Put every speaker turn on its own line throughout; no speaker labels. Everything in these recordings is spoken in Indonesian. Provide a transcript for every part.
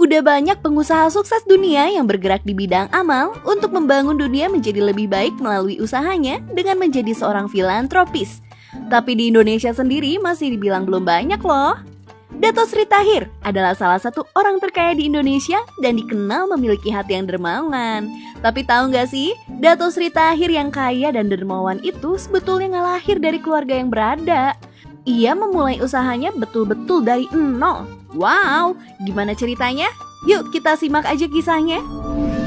Udah banyak pengusaha sukses dunia yang bergerak di bidang amal untuk membangun dunia menjadi lebih baik melalui usahanya dengan menjadi seorang filantropis. Tapi di Indonesia sendiri masih dibilang belum banyak loh. Dato Sri Tahir adalah salah satu orang terkaya di Indonesia dan dikenal memiliki hati yang dermawan. Tapi tahu nggak sih, Dato Sri Tahir yang kaya dan dermawan itu sebetulnya nggak lahir dari keluarga yang berada. Ia memulai usahanya betul-betul dari nol. Wow, gimana ceritanya? Yuk kita simak aja kisahnya.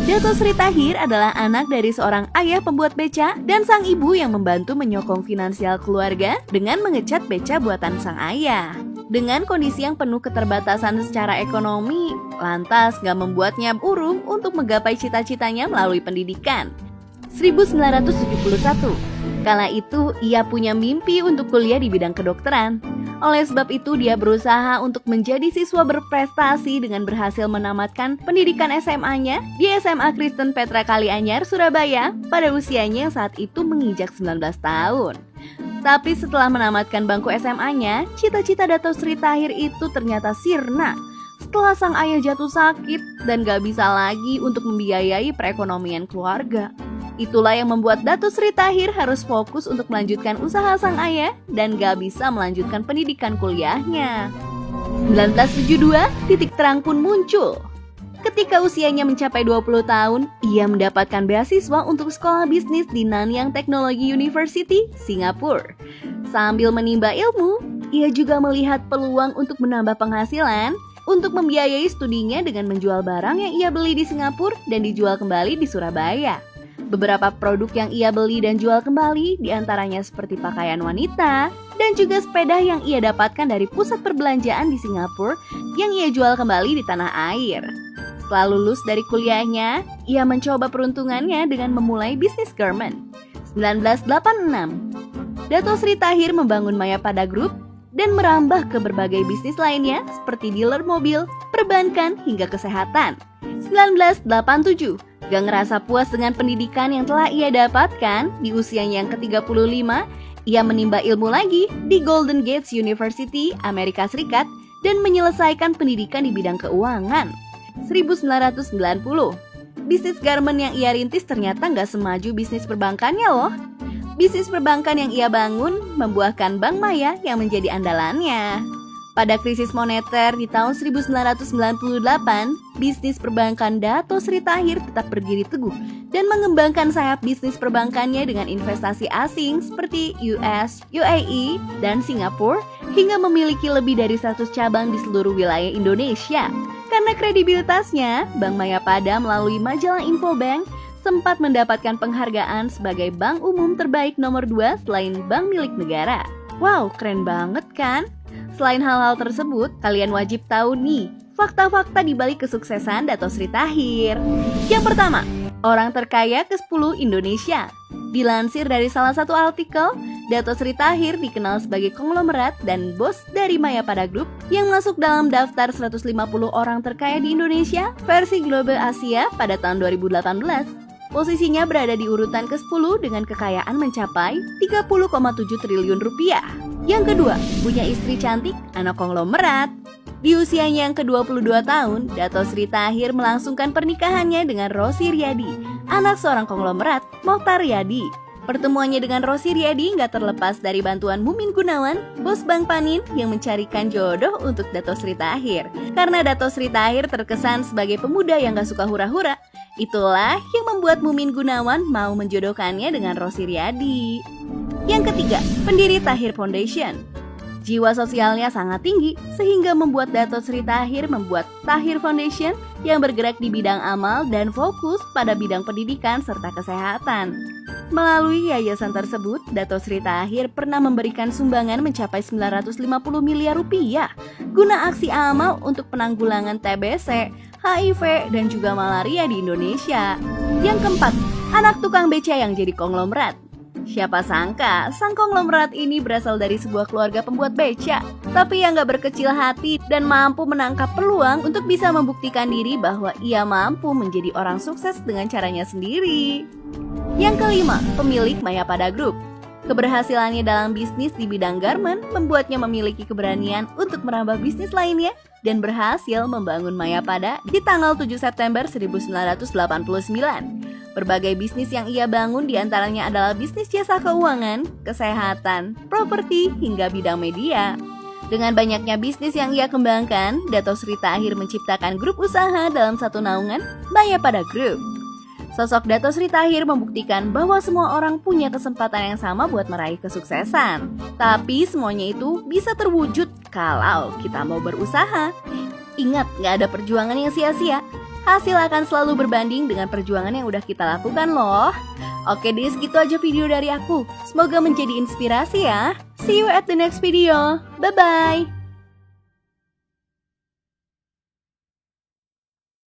Dato Sri Tahir adalah anak dari seorang ayah pembuat beca dan sang ibu yang membantu menyokong finansial keluarga dengan mengecat beca buatan sang ayah. Dengan kondisi yang penuh keterbatasan secara ekonomi, lantas gak membuatnya urung untuk menggapai cita-citanya melalui pendidikan. 1971, kala itu ia punya mimpi untuk kuliah di bidang kedokteran. Oleh sebab itu dia berusaha untuk menjadi siswa berprestasi dengan berhasil menamatkan pendidikan SMA-nya di SMA Kristen Petra Kalianyar, Surabaya pada usianya yang saat itu menginjak 19 tahun. Tapi setelah menamatkan bangku SMA-nya, cita-cita Dato Sri Tahir itu ternyata sirna setelah sang ayah jatuh sakit dan gak bisa lagi untuk membiayai perekonomian keluarga. Itulah yang membuat Dato Sri Tahir harus fokus untuk melanjutkan usaha sang ayah dan gak bisa melanjutkan pendidikan kuliahnya. 1972, titik terang pun muncul. Ketika usianya mencapai 20 tahun, ia mendapatkan beasiswa untuk sekolah bisnis di Nanyang Technology University, Singapura. Sambil menimba ilmu, ia juga melihat peluang untuk menambah penghasilan untuk membiayai studinya dengan menjual barang yang ia beli di Singapura dan dijual kembali di Surabaya. Beberapa produk yang ia beli dan jual kembali diantaranya seperti pakaian wanita dan juga sepeda yang ia dapatkan dari pusat perbelanjaan di Singapura yang ia jual kembali di tanah air. Setelah lulus dari kuliahnya, ia mencoba peruntungannya dengan memulai bisnis garment. 1986, Dato Sri Tahir membangun Mayapada Group dan merambah ke berbagai bisnis lainnya seperti dealer mobil, perbankan, hingga kesehatan. 1987, gak ngerasa puas dengan pendidikan yang telah ia dapatkan di usianya yang ke-35, ia menimba ilmu lagi di Golden Gate University, Amerika Serikat dan menyelesaikan pendidikan di bidang keuangan. 1990, bisnis garment yang ia rintis ternyata gak semaju bisnis perbankannya loh. Bisnis perbankan yang ia bangun membuahkan Bank Maya yang menjadi andalannya. Pada krisis moneter di tahun 1998, bisnis perbankan Dato Sri Tahir tetap berdiri teguh dan mengembangkan sayap bisnis perbankannya dengan investasi asing seperti US, UAE, dan Singapura hingga memiliki lebih dari 100 cabang di seluruh wilayah Indonesia. Karena kredibilitasnya, Bank Mayapada melalui majalah Infobank sempat mendapatkan penghargaan sebagai bank umum terbaik nomor 2 selain bank milik negara. Wow, keren banget kan? Selain hal-hal tersebut, kalian wajib tahu nih fakta-fakta di balik kesuksesan Dato Sri Tahir. Yang pertama, orang terkaya ke-10 Indonesia. Dilansir dari salah satu artikel, Dato Sri Tahir dikenal sebagai konglomerat dan bos dari Mayapada Group yang masuk dalam daftar 150 orang terkaya di Indonesia versi Global Asia pada tahun 2018. Posisinya berada di urutan ke-10 dengan kekayaan mencapai 30,7 triliun rupiah. Yang kedua, punya istri cantik, anak konglomerat. Di usianya yang ke-22 tahun, Dato Sri Tahir melangsungkan pernikahannya dengan Rosi Riyadi, anak seorang konglomerat, Mokhtar Riyadi. Pertemuannya dengan Rosi Riyadi nggak terlepas dari bantuan Mumin Gunawan, bos Bank Panin yang mencarikan jodoh untuk Dato Sri Tahir. Karena Dato Sri Tahir terkesan sebagai pemuda yang gak suka hura-hura, itulah yang membuat Mumin Gunawan mau menjodohkannya dengan Rosi Riyadi. Yang ketiga, pendiri Tahir Foundation. Jiwa sosialnya sangat tinggi sehingga membuat Dato Sri Tahir membuat Tahir Foundation yang bergerak di bidang amal dan fokus pada bidang pendidikan serta kesehatan. Melalui yayasan tersebut, Dato Sri Tahir pernah memberikan sumbangan mencapai 950 miliar rupiah guna aksi amal untuk penanggulangan TBC, HIV, dan juga malaria di Indonesia. Yang keempat, anak tukang beca yang jadi konglomerat. Siapa sangka, sang konglomerat ini berasal dari sebuah keluarga pembuat beca, tapi yang gak berkecil hati dan mampu menangkap peluang untuk bisa membuktikan diri bahwa ia mampu menjadi orang sukses dengan caranya sendiri. Yang kelima, pemilik Mayapada Group. Keberhasilannya dalam bisnis di bidang garment membuatnya memiliki keberanian untuk merambah bisnis lainnya dan berhasil membangun Mayapada di tanggal 7 September 1989. Berbagai bisnis yang ia bangun diantaranya adalah bisnis jasa keuangan, kesehatan, properti, hingga bidang media. Dengan banyaknya bisnis yang ia kembangkan, Dato Sri Tahir menciptakan grup usaha dalam satu naungan, Mayapada Group. Sosok Dato Sri Tahir membuktikan bahwa semua orang punya kesempatan yang sama buat meraih kesuksesan. Tapi semuanya itu bisa terwujud kalau kita mau berusaha. Ingat, gak ada perjuangan yang sia-sia. Hasil akan selalu berbanding dengan perjuangan yang udah kita lakukan loh. Oke deh, segitu aja video dari aku. Semoga menjadi inspirasi ya. See you at the next video. Bye-bye.